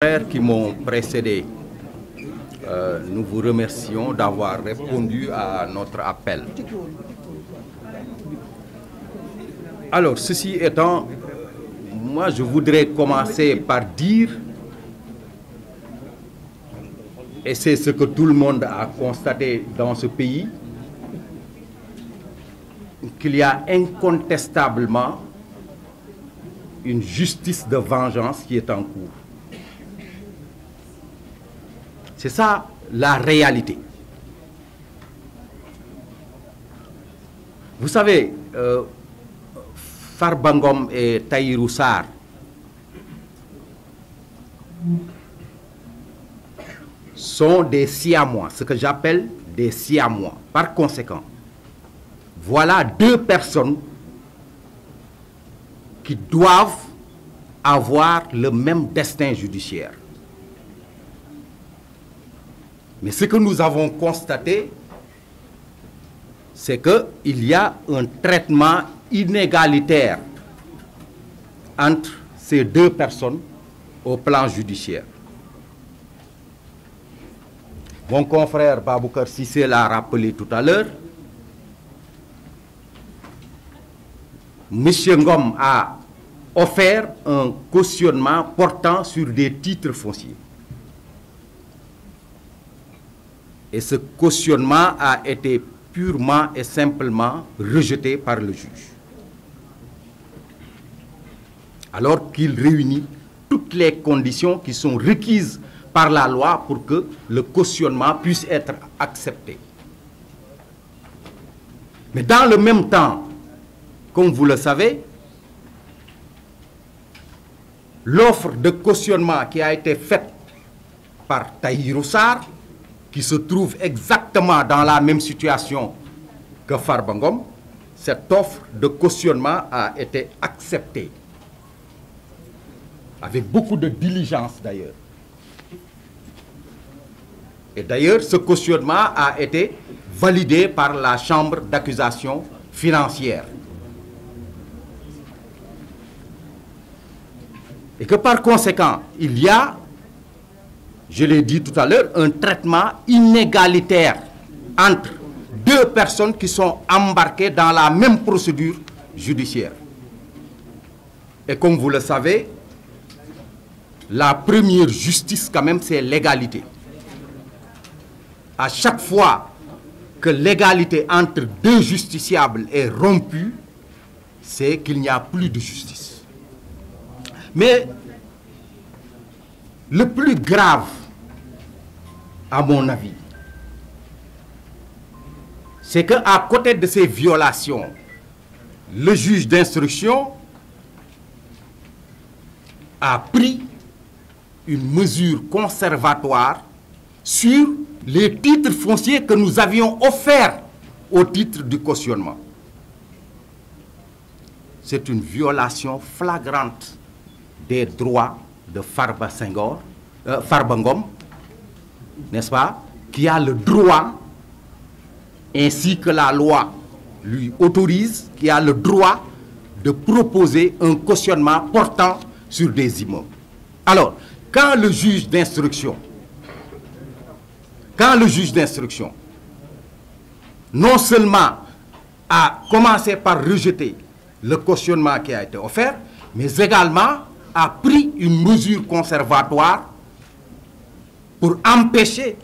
Frères qui m'ont précédé, nous vous remercions d'avoir répondu à notre appel. Alors, ceci étant, moi je voudrais commencer par dire, et c'est ce que tout le monde a constaté dans ce pays, qu'il y a incontestablement une justice de vengeance qui est en cours. C'est ça la réalité. Vous savez, Farba Ngom et Tahirou Sarr sont des siamois, ce que j'appelle des siamois. Par conséquent, voilà deux personnes qui doivent avoir le même destin judiciaire. Mais ce que nous avons constaté, c'est qu'il y a un traitement inégalitaire entre ces deux personnes au plan judiciaire. Mon confrère Baboucar Cissé l'a rappelé tout à l'heure. M. Ngom a offert un cautionnement portant sur des titres fonciers. Et ce cautionnement a été purement et simplement rejeté par le juge. Alors qu'il réunit toutes les conditions qui sont requises par la loi pour que le cautionnement puisse être accepté. Mais dans le même temps, comme vous le savez, l'offre de cautionnement qui a été faite par Tahirou Sarr, qui se trouve exactement dans la même situation que Farba Ngom, cette offre de cautionnement a été acceptée. Avec beaucoup de diligence d'ailleurs. Et d'ailleurs, ce cautionnement a été validé par la chambre d'accusation financière. Et que par conséquent, il y a, je l'ai dit tout à l'heure, un traitement inégalitaire entre deux personnes qui sont embarquées dans la même procédure judiciaire. Et comme vous le savez, la première justice quand même, c'est l'égalité. À chaque fois que l'égalité entre deux justiciables est rompue, c'est qu'il n'y a plus de justice. Mais le plus grave, à mon avis, c'est qu'à côté de ces violations, le juge d'instruction a pris une mesure conservatoire sur les titres fonciers que nous avions offerts au titre du cautionnement. C'est une violation flagrante des droits de Farba Ngom, n'est-ce pas, qui a le droit, ainsi que la loi lui autorise, qui a le droit de proposer un cautionnement portant sur des immeubles. Alors, quand le juge d'instruction, non seulement a commencé par rejeter le cautionnement qui a été offert, mais également a pris une mesure conservatoire pour empêcher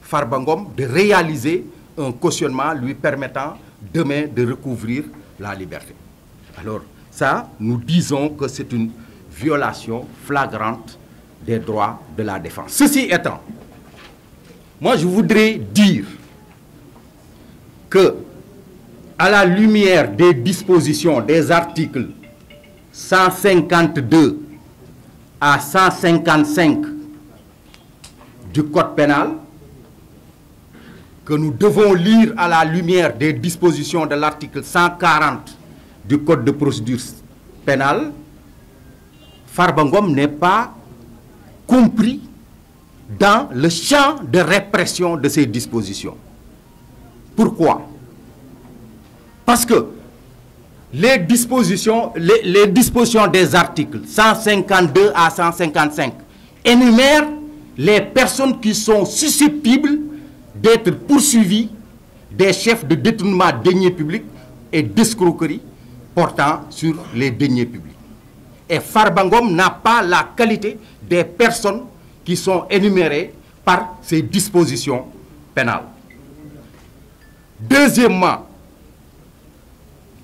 Farba Ngom de réaliser un cautionnement lui permettant demain de recouvrir la liberté. Alors ça, nous disons que c'est une violation flagrante des droits de la défense. Ceci étant, moi je voudrais dire que, à la lumière des dispositions des articles 152 à 155 du Code pénal, que nous devons lire à la lumière des dispositions de l'article 140 du Code de procédure pénale, Farba Ngom n'est pas compris dans le champ de répression de ces dispositions. Pourquoi? Parce que les dispositions des articles 152 à 155 énumère les personnes qui sont susceptibles d'être poursuivies des chefs de détournement de deniers publics et d'escroquerie portant sur les deniers publics. Et Farba Ngom n'a pas la qualité des personnes qui sont énumérées par ces dispositions pénales. Deuxièmement,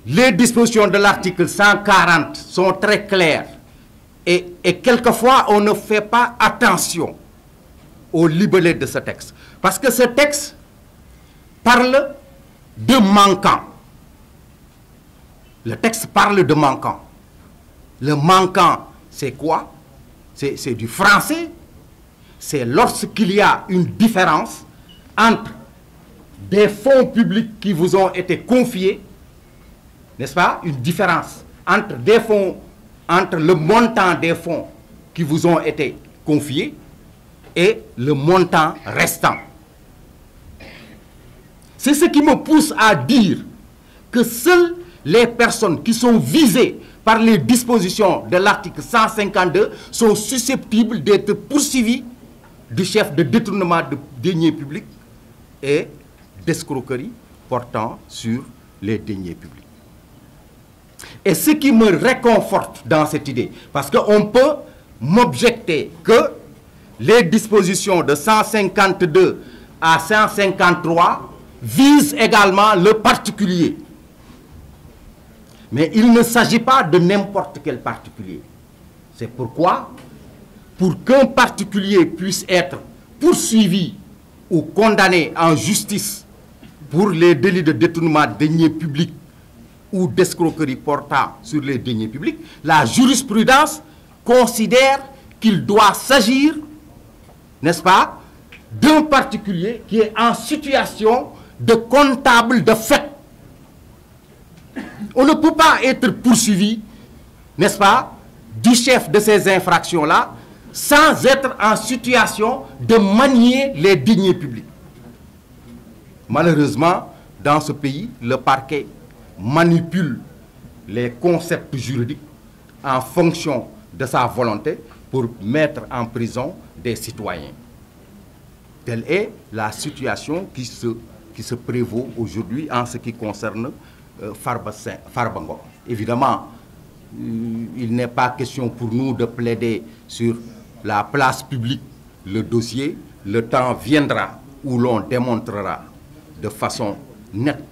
les dispositions de l'article 140 sont très claires et quelquefois on ne fait pas attention au libellé de ce texte. Parce que ce texte parle de manquant. Le texte parle de manquant. Le manquant, c'est quoi? C'est du français. C'est lorsqu'il y a une différence entre des fonds publics qui vous ont été confiés, n'est-ce pas? Une différence entre des fonds, entre le montant des fonds qui vous ont été confiés et le montant restant. C'est ce qui me pousse à dire que seules les personnes qui sont visées par les dispositions de l'article 152 sont susceptibles d'être poursuivies du chef de détournement de deniers publics et d'escroquerie portant sur les deniers publics. Et ce qui me réconforte dans cette idée, parce qu'on peut m'objecter que les dispositions de 152 à 153 visent également le particulier. Mais il ne s'agit pas de n'importe quel particulier. C'est pourquoi, pour qu'un particulier puisse être poursuivi ou condamné en justice pour les délits de détournement de deniers publics ou d'escroquerie portant sur les deniers publics, la jurisprudence considère qu'il doit s'agir, n'est-ce pas, d'un particulier qui est en situation de comptable de fait. On ne peut pas être poursuivi, n'est-ce pas, du chef de ces infractions-là sans être en situation de manier les deniers publics. Malheureusement, dans ce pays, le parquet manipule les concepts juridiques en fonction de sa volonté pour mettre en prison des citoyens. Telle est la situation qui se prévaut aujourd'hui en ce qui concerne Farba Ngom. Évidemment, il n'est pas question pour nous de plaider sur la place publique le dossier. Le temps viendra où l'on démontrera de façon nette,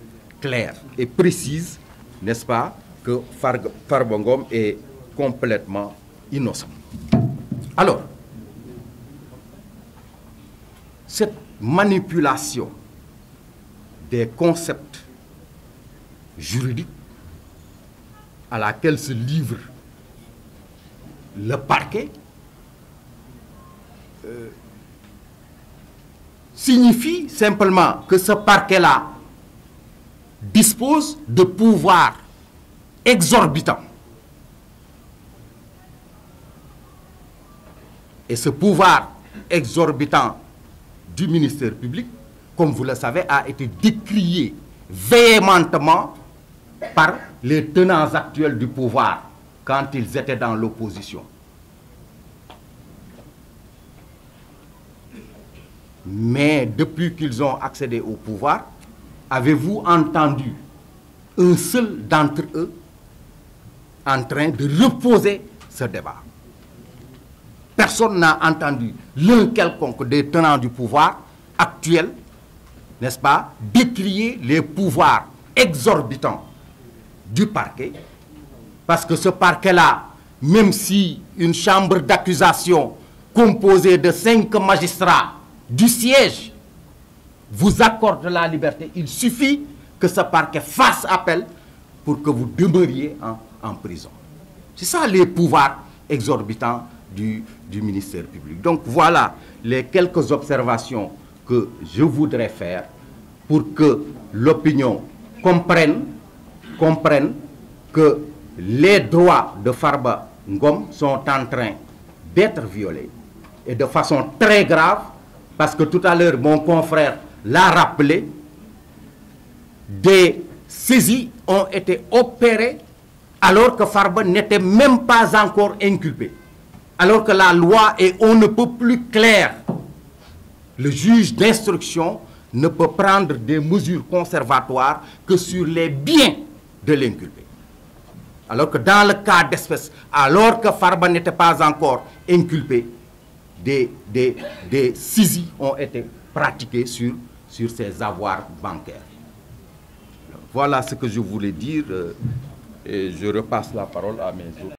claire et précise, n'est-ce pas, que Farba Ngom est complètement innocent. Alors, cette manipulation des concepts juridiques à laquelle se livre le parquet signifie simplement que ce parquet-là dispose de pouvoirs exorbitants. Et ce pouvoir exorbitant du ministère public, comme vous le savez, a été décrié véhémentement par les tenants actuels du pouvoir quand ils étaient dans l'opposition. Mais depuis qu'ils ont accédé au pouvoir, avez-vous entendu un seul d'entre eux en train de reposer ce débat? Personne n'a entendu l'un quelconque des tenants du pouvoir actuel, n'est-ce pas, décrier les pouvoirs exorbitants du parquet, parce que ce parquet-là, même si une chambre d'accusation composée de 5 magistrats du siège vous accorde la liberté, il suffit que ce parquet fasse appel pour que vous demeuriez en prison. C'est ça les pouvoirs exorbitants du ministère public. Donc voilà les quelques observations que je voudrais faire pour que l'opinion comprenne que les droits de Farba Ngom sont en train d'être violés et de façon très grave, parce que tout à l'heure mon confrère l'a rappelé, des saisies ont été opérées alors que Farba n'était même pas encore inculpé. alors que la loi est on ne peut plus claire. Le juge d'instruction ne peut prendre des mesures conservatoires que sur les biens de l'inculpé. Alors que dans le cas d'espèce, alors que Farba n'était pas encore inculpé, des saisies ont été pratiquées sur ses avoirs bancaires. Voilà ce que je voulais dire et je repasse la parole à mes autres.